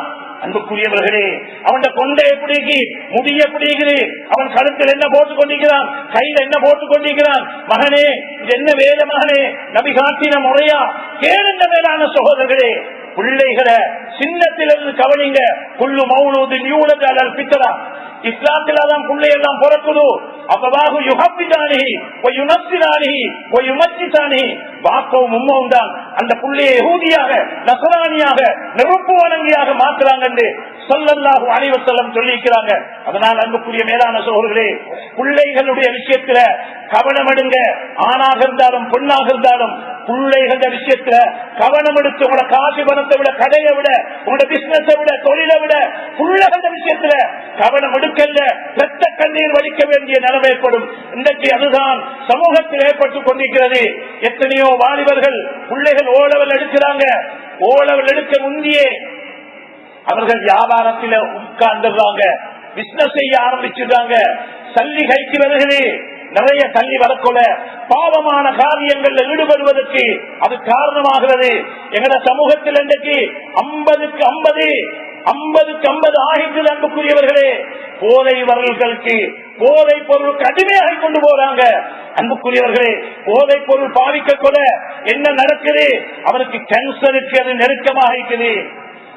அன்புக்குரியவர்களே, அவன் கொண்டை எப்படி, முடி எப்படி, அவன் கழுத்தில் என்ன போட்டுக் கொண்டிருக்கிறான், கையில் என்ன போட்டுக் கொண்டிருக்கிறான். மகனே, இது என்ன வேலை மகனே, நபி காட்டின முறையா? கேளுங்க மேலான சகோதரர்களே. பிள்ளைகளை சின்னத்திலிருந்து கவனிங்க. குல்லு மௌலூதின் யூலது அலல் ஃபித்ரா. இஸ்லாத்தில்தான் பிள்ளை எல்லாம் பிறக்குது. அப்பவாகு யுஹப்பிதானிஹி வ யுனஸ்ஸிரானிஹி வ யுமஜ்ஜிதானிஹி. பாப்பவும் உம்மவும் தான் அந்த புள்ளையை யஹூதியாக, நஸ்ரானியாக, நெருப்பு வணங்கியாக மாத்துறாங்க என்று ஸல்லல்லாஹு அலைஹி வஸல்லம் சொல்லியிருக்கிறாங்க. அதனால் அன்புக்குரிய மேலான சகோதரர்களே, பிள்ளைகளுடைய விஷயத்துல கவனம் எடுங்க. ஆணாக இருந்தாலும் பெண்ணாக இருந்தாலும் பிள்ளைகள விஷயத்துல கவனம் எடுத்து, உங்களோட காசு பணத்தை விட, கடையை விட, உங்களோட பிசினஸை விட, தொழிலை விட பிள்ளைகள விஷயத்துல கவனம் எடுக்கல, ரத்த கண்ணீர் வலிக்க வேண்டிய நிலைமை ஏற்படும். இன்றைக்கு அதுதான் சமூகத்தில் ஏற்பட்டுக் கொண்டிருக்கிறது. எத்தனையோ வாலிபர்கள் பிள்ளைகள் ஓலவல் எடுக்கிறாங்க. ஓலவல் எடுக்க முந்தியே அவர்கள் வியாபாரத்தில் உட்கார்ந்துடுறாங்க, பிசினஸ் செய்ய ஆரம்பிச்சிருக்காங்க. சல்லி கைக்கு வருகிறது, நிறைய தள்ளி வரக்கொள்ள பாவமான காரியங்கள்ல ஈடுபடுவதற்கு அது காரணமாகிறது. எங்கட சமூகத்தில் இன்றைக்கு 50க்கு 50 ஆகிட்டு அன்புக்குரியவர்களே, போதை வரல்களுக்கு, போதை பொருளுக்கு அடிமையாக கொண்டு போறாங்க. அன்புக்குரியவர்களே, போதை பொருள் பாவிக்க கொள்ள என்ன நடக்குது? அவனுக்கு கேன்சருக்கு அது நெருக்கமாக இருக்குது,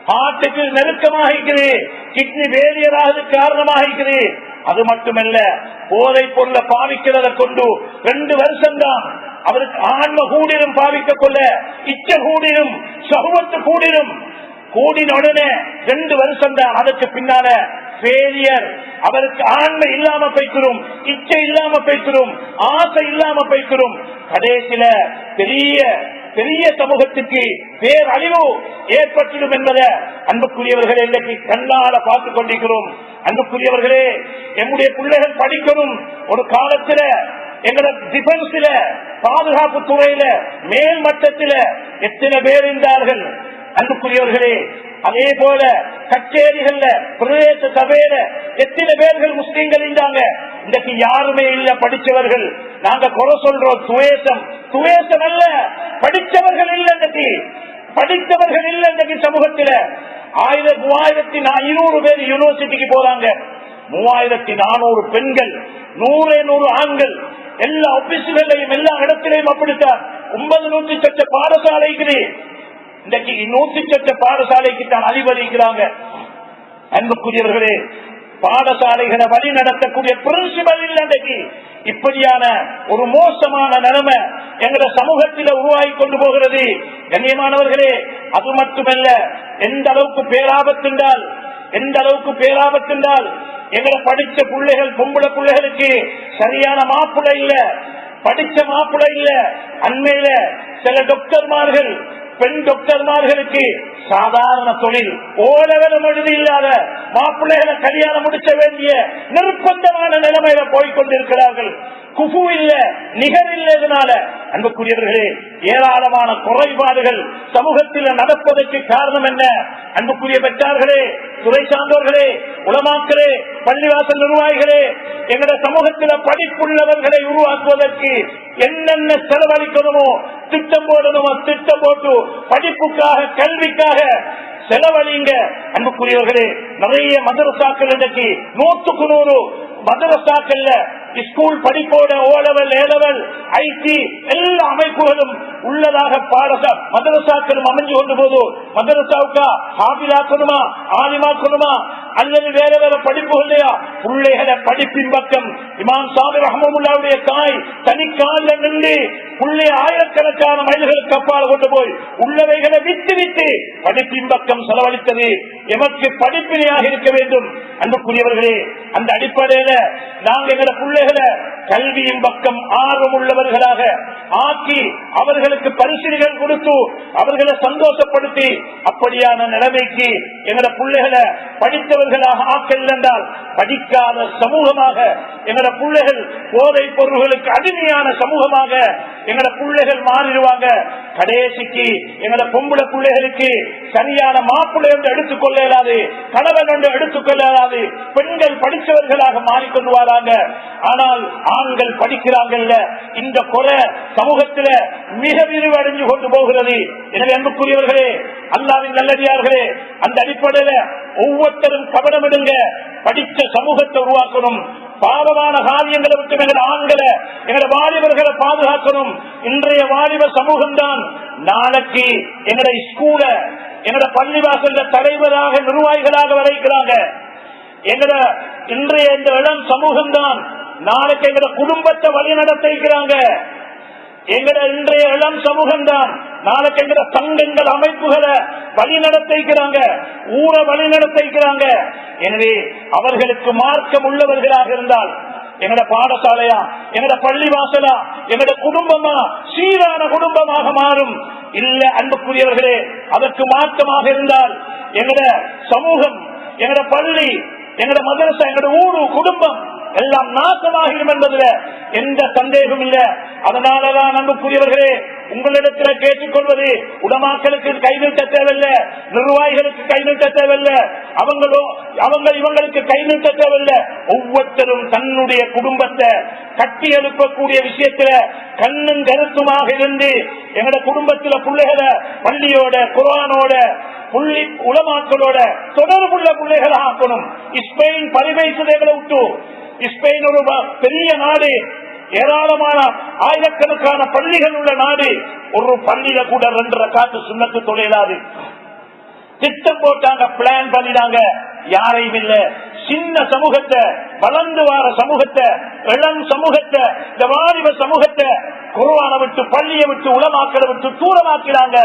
ஹார்ட்டுக்கு நெருக்கமாக இருக்குது, கிட்னி வேலியராக காரணமாக இருக்குது. அது மட்டுமல்ல, போதை பொருளை பாவிக்கிறத கொண்டு 2 வருஷம் தான் அவருக்கு ஆன்ம கூடிரும், பாவிக்க கொள்ள இச்ச கூடிரும், சகுவத்து கூடிரும். கூடின உடனே 2 வருஷம் தான். அதுக்கு பின்னால ஃபெயிலியர். அவருக்கு ஆண்மை இல்லாம போய்க்கிறோம், இச்சை இல்லாம போய்க்கிறோம், ஆசை இல்லாம போய்க்கிறோம். கடைசியில பெரிய பெரிய சமூகத்துக்கு பேரழிவு ஏற்பட்டிடும் என்பதை அன்புக்குரியவர்களே இன்றைக்கு கண்ணால பார்த்துக் கொண்டிருக்கிறோம். அன்புக்குரியவர்களே, எம்முடைய பிள்ளைகள் படிக்கணும். ஒரு காலத்துல எங்களோட டிஃபென்ஸ்ல, பாதுகாப்பு துறையில, மேல் மட்டத்தில் எத்தனை பேர் இருந்தார்கள் அன்புக்குரியவர்களே. அதே போல கச்சேரிகள்ல, பிரதேச சபையில எத்தனை பேர்கள் முஸ்லீம்கள் இருந்தாங்க. இன்றைக்கு யாருமே இல்ல படிச்சவர்கள். நாங்க குறை சொல்றோம், துவேசம் அல்ல, படிச்சவர்கள் இல்ல. இன்றைக்கு படித்தவர்கள் இல்ல. இன்றைக்கு சமூகத்தில் 3500 பேர் யூனிவர்சிட்டிக்கு போறாங்க, 3400 பெண்கள், 100 ஆண்கள். எல்லா ஆபீஸ்களையும் எல்லா இடத்திலையும் அப்படித்தான். 900 சொச்ச பாடசாலைக்கு இன்றைக்கு 100 சொச்ச பாடசாலைக்கு தான் அதிபதிக்கிறாங்க. அன்புக்குரியவர்களே, பாடசாலைகளை வழி நடத்தக்கூடிய பிரின்சிபல் இல்லை. இன்றைக்கு இப்படியான ஒரு மோசமான நிலைமை எங்களோட சமூகத்தில் உருவாகி கொண்டு போகிறது. கண்ணியமானவர்களே, அது மட்டுமல்ல, எந்த அளவுக்கு பேராபத்துண்டால் எங்களை படிச்ச பிள்ளைகள், பொம்பளை பிள்ளைகளுக்கு சரியான மாப்பிள்ளை இல்ல, படிச்ச மாப்பிள்ளை இல்ல. அண்மையில சில டாக்டர்மார்கள், பெண் டாக்டர்மார்களுக்கு சாதாரண தொழில், ஓலவரம் எழுதி இல்லாத மாப்பிள்ளைகளை கல்யாணம் முடிச்ச வேண்டிய நிர்பந்தமான நிலைமையில போய்கொண்டிருக்கிறார்கள். குஃபு இல்ல, நிகர் இல்லதனால அன்புக்குரியவர்களே, ஏராளமான குறைபாடுகள் சமூகத்தில் நடப்பதற்கு காரணம் என்ன? அன்புக்குரிய பெற்றார்களே, துறை சார்ந்தவர்களே, உலமாக்களே, பள்ளிவாசல் நிர்வாகிகளே, எங்களுடைய சமூகத்தில் படிப்புள்ளவர்களை உருவாக்குவதற்கு என்னென்ன செலவழிக்கணுமோ திட்டம் போடணுமோ திட்டம் போட்டு படிப்புக்காக, கல்விக்காக செலவழிங்க. அன்புக்குரியவர்களே, நிறைய மதரசாக்கள் இன்றைக்கு 100க்கு 100 மதரசாக்கள்ல ஸ்கூல் படிப்போட ஓலவல், ஏலவல், ஐடி எல்லா அமைப்புகளும் உள்ளதாக மதரசாக்களும் அமைஞ்சு கொண்டு போது, மதரசாவுக்கா ஹாபிலாக்கணுமா, ஆலிமாக்கணுமா, அல்லது வேற வேற படிப்புகளையா? பிள்ளைகளை படிப்பின் பக்கம் இமாம் சாபிர் ரஹ்மத்துல்லாஹி தாய் தனிக்கால நின்று பிள்ளை ஆயிரக்கணக்கான மைல்களுக்கு அப்பால் கொண்டு போய் உள்ளவைகளை விட்டு விட்டு படிப்பின் பக்கம் செலவழித்தது எமக்கு படிப்பினையாக இருக்க வேண்டும். அன்புக்குரியவர்களே, அந்த அடிப்படையில நாங்கள் எங்களை பிள்ளைகளை கல்வியின் பக்கம் ஆர்வம் உள்ளவர்களாக ஆக்கி அவர்களுக்கு பரிசீலிகள் கொடுத்து அவர்களை சந்தோஷப்படுத்தி அப்படியான நிலைமைக்கு எங்களோட பிள்ளைகளை படித்தவர்களாக ஆக்கல் என்றால் படிக்காத சமூகமாக எங்களோட பிள்ளைகள் போதை பொருள்களுக்கு அடிமையான சமூகமாக எங்களோட பிள்ளைகள் மாறிடுவாங்க. கடைசிக்கு எங்களோட பொம்பளை பிள்ளைகளுக்கு சரியான மாப்பிள்ளை என்று எடுத்துக்கொள்ள இயலாது, கணவன் என்று எடுத்துக்கொள்ள இயலாது, பெண்கள் படித்தவர்களாக மாறிக்கொண்டு வராங்க. ஆனால் ஆண்கள் படிக்கிறாங்கல்ல, இந்த குறை சமூகத்தில் மிக விரிவடைஞ்சு கொண்டு போகிறது. எனவே அன்புக்குரியவர்களே, அல்லாஹ்வின் நல்லடியார்களே, அந்த அடிப்படையில் ஒவ்வொருத்தரும் கவனம் எடுங்க. படித்த சமூகத்தை உருவாக்கணும். பாவமான காரியங்களை விட்டு எங்கள் ஆண்களை, எங்களை வாலிபர்களை பாதுகாக்கணும். இன்றைய வாலிப சமூகம் தான் நாளைக்கு எங்களுடைய ஸ்கூல, எங்களோட பள்ளிவாசல் தலைவராக, நிர்வாகிகளாக வரைக்கிறாங்க. எங்களோட இன்றைய இந்த இளம் சமூகம் தான் நாளைக்கு எங்களோட குடும்பத்தை வழி நடத்திக்கிறாங்க. எங்கட இன்றைய இளம் சமூகம் தான் நாளைக்கு எங்கட சங்கங்கள், அமைப்புகளை வழி நடத்திக்கிறாங்க, ஊரை வழி நடத்திக்கிறாங்க. எனவே அவர்களுக்கு மார்க்கம் உள்ளவர்களாக இருந்தால் எங்கட பாடசாலையா, எங்கட பள்ளி வாசலா, எங்கட குடும்பமா சீரான குடும்பமாக மாறும். இல்ல அன்புக்குரியவர்களே, அதற்கு மாற்றமாக இருந்தால் எங்கட சமூகம், எங்கட பள்ளி, எங்கட மதரசா, எங்கட ஊரு, குடும்பம் எல்லாம் நாசமாகிடும் என்பதில் எந்த சந்தேகம் இல்லை. அதனாலதான் அன்புக்குரியவர்களே, உங்களிடத்தில் கேட்டுக்கொள்வது, உலமாக்களுக்கு கை நீட்ட தேவையில்லை, நிர்வாகிகளுக்கு கை நீட்ட தேவையில்லை, இவங்களுக்கு கை நீட்ட தேவையில்லை. ஒவ்வொருத்தரும் தன்னுடைய குடும்பத்தை கட்டி எழுப்பக்கூடிய விஷயத்துல கண்ணும் கருத்துமாக இருந்து எங்களோட குடும்பத்துல பிள்ளைகளை பள்ளியோட, குர்ஆனோட, உலமாக்களோட தொடர்புள்ள பிள்ளைகளை ஆக்கணும். ஸ்பெயின் பரிமைசுதைகளை விட்டு, ஸ்பெயின் ஒரு பெரிய நாடு, ஏராளமான ஆயிரக்கணக்கான பள்ளிகள் உள்ள நாடு. ஒரு பள்ளியில கூட 2 ரக்காத்து சுன்னத்து தொழிலாது. திட்டம் போட்டாங்க, பிளான் பண்ணினாங்க, யாரையும் இல்ல. சின்ன சமூகத்தை வளர்ந்து வார சமூகத்தை, இளம் சமூகத்தை, இந்த வாலிப சமூகத்தை குர்ஆனை விட்டு, பள்ளியை விட்டு, உலமாக்களை விட்டு தூரமாக்கிறாங்க.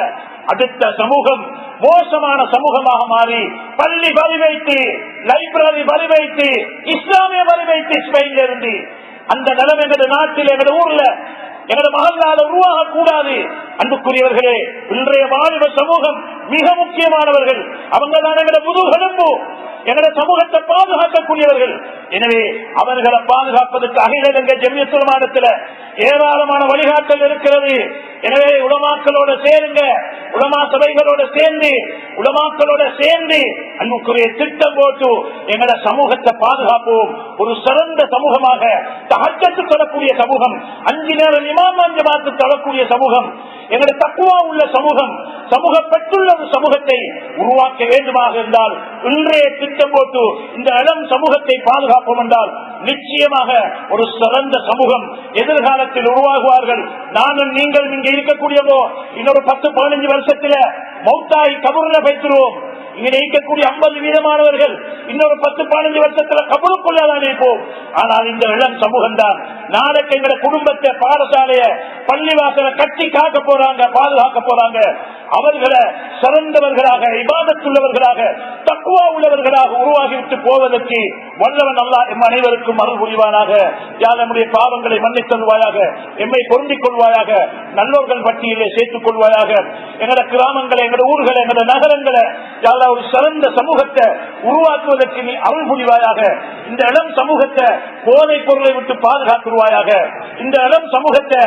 அடுத்த சமூகம் மோசமான சமூகமாக மாறி பள்ளி வரி வைத்து, லைப்ரரி வரி வைத்து, இஸ்லாமிய வரி வைத்து ஸ்பெயின்ல இருந்து அந்த நிலைமை எங்களுடைய நாட்டில், எங்களுடைய ஊர்ல, எங்களுடைய மகளால் உருவாக கூடாது. அன்புக்குரியவர்களே, இன்றைய வாலிப சமூகம் மிக முக்கியமானவர்கள். அவங்கதான் எங்களுடைய முதுகெலும்பு, எங்களுடைய சமூகத்தை பாதுகாக்கக்கூடியவர்கள். எனவே அவர்களை பாதுகாப்பதற்கு அகில இலங்கை ஜம்மியத் உலமாத்தில் ஏராளமான வழிகாட்டல் இருக்கிறது. எனவே உலமாக்களோட சேருங்க, உலமா சபைகளோட சேர்ந்து, உலமாக்களோட சேர்ந்து அன்புக்குரிய திட்டம் போட்டு எங்களோட சமூகத்தை பாதுகாப்போம். ஒரு சிறந்த சமூகமாக, தஹஜ்ஜத் தொழக்கூடிய சமூகம், 5 நேரம் இமாம் ஜமாத்து தொழக்கூடிய சமூகம், எங்களுடைய தக்வா உள்ள சமூகம், சமூக பெற்றுள்ள ஒரு சமூகத்தை உருவாக்க வேண்டுமாக இருந்தால் இன்றைய திட்டம் போட்டு இந்த இளம் சமூகத்தை பாதுகாப்போம் என்றால் நிச்சயமாக ஒரு சிறந்த சமூகம் எதிர்காலத்தில் உருவாகுவார்கள். நானும் நீங்கள் இங்க இருக்கக்கூடியவோ இன்னொரு 10-15 வருஷத்துல மௌத்தாய் கபூர்ல வைத்துருவோம். இங்க இருக்கக்கூடிய 50% இன்னொரு 10-15 வருஷத்துல கபூருக்குள்ளதான் இருப்போம். ஆனால் இந்த இளம் சமூகம் தான் நாளைக்கு எங்க குடும்பத்தை, பாடசாலைய, பள்ளிவாசலை கட்டி காக்க போறாங்க, பாதுகாக்க போறாங்க. அவர்களை சிறந்தவர்களாக, இபாதத்துள்ளவர்களாக, தக்வா உள்ளவர்களாக உருவாகிவிட்டு போவதற்கு வல்லவன் அல்லாஹ் எம் அனைவருக்கும் அருள் புரிவானாக. யார் நம்முடைய பாவங்களை மன்னித் தருவாயாக, எம்மை பொருந்திக் கொள்வாயாக, நல்லோர்கள் பட்டியலை சேர்த்துக் கொள்வாயாக. எங்களோட கிராமங்களை, எங்களோட ஊர்களை, எங்களோட நகரங்களை யாரா ஒரு சிறந்த சமூகத்தை உருவாக்குவதற்கு நீ அருள் புரிவாயாக. இந்த இளம் சமூகத்தை போதைப் பொருளை விட்டு பாதுகாத்துருவாயாக. இந்த இளம் சமூகத்தை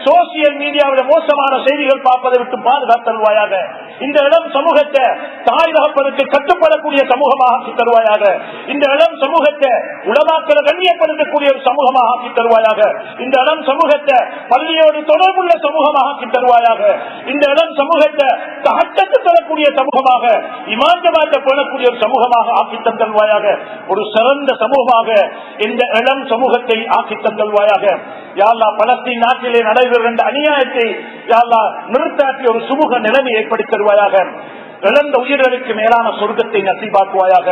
சோசியல் மீடியாவில் மோசமான செய்திகள் பார்ப்பதை விட்டு பாதுகாத்தருவாயாக. இந்த இளம் சமூகத்தை தாய் தகப்பனுக்கு கட்டுப்படக்கூடிய சமூகமாக ஆக்கி தருவாயாக. இந்த இளம் சமூகத்தை உலமாக்களை கண்ணியப்படுத்தக்கூடிய ஒரு சமூகமாக ஆக்கி தருவாயாக. இந்த இளம் சமூகத்தை பள்ளியோடு தொடர்புள்ள சமூகமாக ஆக்கி தருவாயாக. இந்த இளம் சமூகத்தை தஹஜ்ஜத் தரக்கூடிய சமூகமாக, இமாம் ஜமாத்தை போடக்கூடிய ஒரு சமூகமாக ஆக்கி தந்தல்வாயாக. ஒரு சிறந்த சமூகமாக இந்த இளம் சமூகத்தை ஆக்கி தந்தல்வாயாக. யா அல்லாஹ், பலஸ்தீன் நாட்டிலே நடைபெறுகின்ற அநியாயத்தை யா அல்லாஹ் நிறுத்தாட்டி ஒரு சுமூக நிலைமை ஏற்படுத்தி தருவாயாக. இழந்த உயிர்களுக்கு மேலான சொர்க்கத்தை நசீபாக்குவாயாக.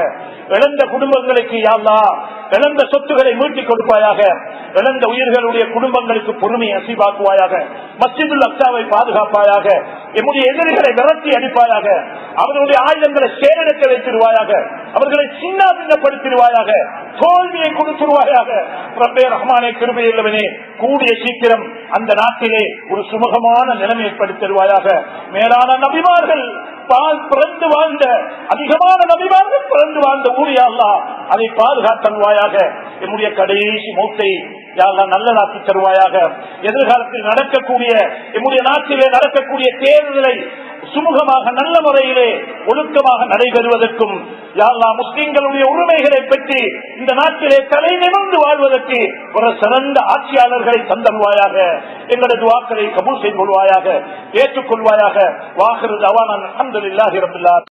இழந்த குடும்பங்களுக்கு யா அல்லாஹ் இழந்த சொத்துக்களை மீட்டிக் கொடுப்பாயாக. இழந்த உயிர்களுடைய குடும்பங்களுக்கு பொறுமையை நசீபாக்குவாயாக. மஸ்ஜிதுல் அக்ஸாவை பாதுகாப்பாயாக. எம்முடைய எதிரிகளை விரட்டி அடிப்பாயாக. அவர்களுடைய ஆயுதங்களை சேரடிக்க வைத்திருவாயாக. அவர்களை சின்ன பின்னப்படுத்திடுவாயாக. தோல்வியை கொடுத்துருவாயாக. ரப்பே ரஹ்மானே, கிருபை உள்ளவனே, கூடிய சீக்கிரம் அந்த நாட்டிலே ஒரு சுமூகமான நிலைமை ஏற்படுத்திடுவாயாக. மேலான நபிமார்கள் பிறந்து வாழ்ந்த, அதிகமான நபிமார்கள் பிறந்து வாழ்ந்த ஊரியா அல்லாஹ் அதை பாதுகாத்தல்வாயாக. என்னுடைய கடைசி மௌத்தை யாரெல்லாம் நல்லதாக்கி தருவாயாக. எதிர்காலத்தில் நடக்கக்கூடிய, நம்முடைய நாட்டிலே நடக்கக்கூடிய தேர்தலை சுமூகமாக, நல்ல முறையிலே, ஒழுக்கமாக நடைபெறுவதற்கும் யாரெல்லாம் முஸ்லிம்களுடைய உரிமைகளை பற்றி இந்த நாட்டிலே தலை நிமிர்ந்து வாழ்வதற்கு ஒரு சிறந்த ஆட்சியாளர்களை தந்தல்வாயாக. எங்களது வாக்களை கபூல் செய்து கொள்வாயாக, ஏற்றுக்கொள்வாயாக. வாஹிரு தவானா அல்ஹம்துலில்லாஹி ரப்பில் ஆலமீன்.